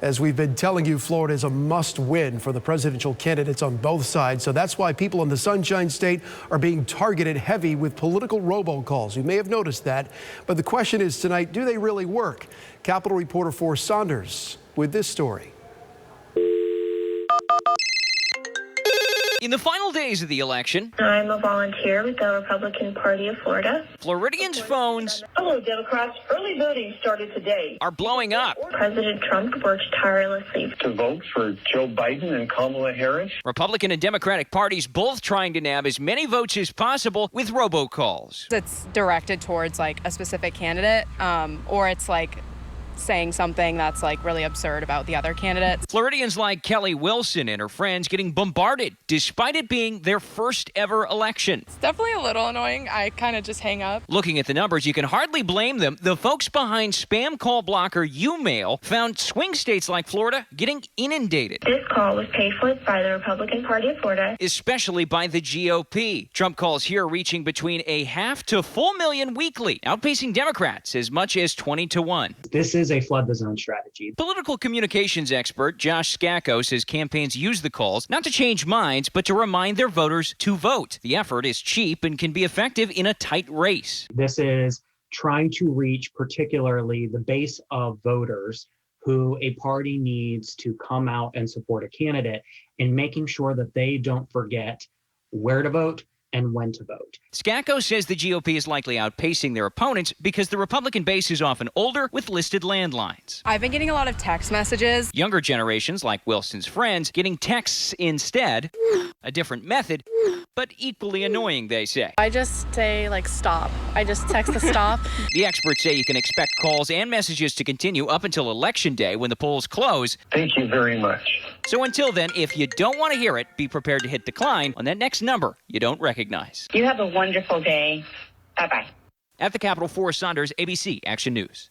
As we've been telling you, Florida is a must-win for the presidential candidates on both sides. So that's why people in the Sunshine State are being targeted heavy with political robocalls. You may have noticed that. But the question is tonight, do they really work? Capitol reporter Forrest Saunders with this story. In the final days of the election, I'm a volunteer with the Republican Party of Florida. Floridians' phones Hello, Democrats. Early voting started today. are blowing up. President Trump worked tirelessly to vote for Joe Biden and Kamala Harris. Republican and Democratic parties both trying to nab as many votes as possible with robocalls. It's directed towards like a specific candidate, or it's like saying something that's like really absurd about the other candidates. Floridians like Kelly Wilson and her friends getting bombarded despite it being their first ever election. It's definitely a little annoying. I kind of just hang up. Looking at the numbers, you can hardly blame them. The folks behind spam call blocker YouMail found swing states like Florida getting inundated, This call was paid for by the Republican Party of Florida. especially by the GOP. Trump calls here reaching between a half to full million weekly, outpacing Democrats as much as 20-1. This is a flood the zone strategy. Political communications expert Josh Scacco says campaigns use the calls not to change minds, but to remind their voters to vote. The effort is cheap and can be effective in a tight race. This is trying to reach particularly the base of voters who a party needs to come out and support a candidate, and making sure that they don't forget where to vote and when to vote. Scacco says the GOP is likely outpacing their opponents because the Republican base is often older with listed landlines. I've been getting a lot of text messages. Younger generations, like Wilson's friends, getting texts instead. A different method, but equally annoying, they say. I just say like stop. I just text the stop. The experts say you can expect calls and messages to continue up until Election Day when the polls close. Thank you very much. So until then, if you don't want to hear it, be prepared to hit decline on that next number you don't recognize. You have a wonderful day. Bye-bye. At the Capitol, Forrest Saunders, ABC Action News.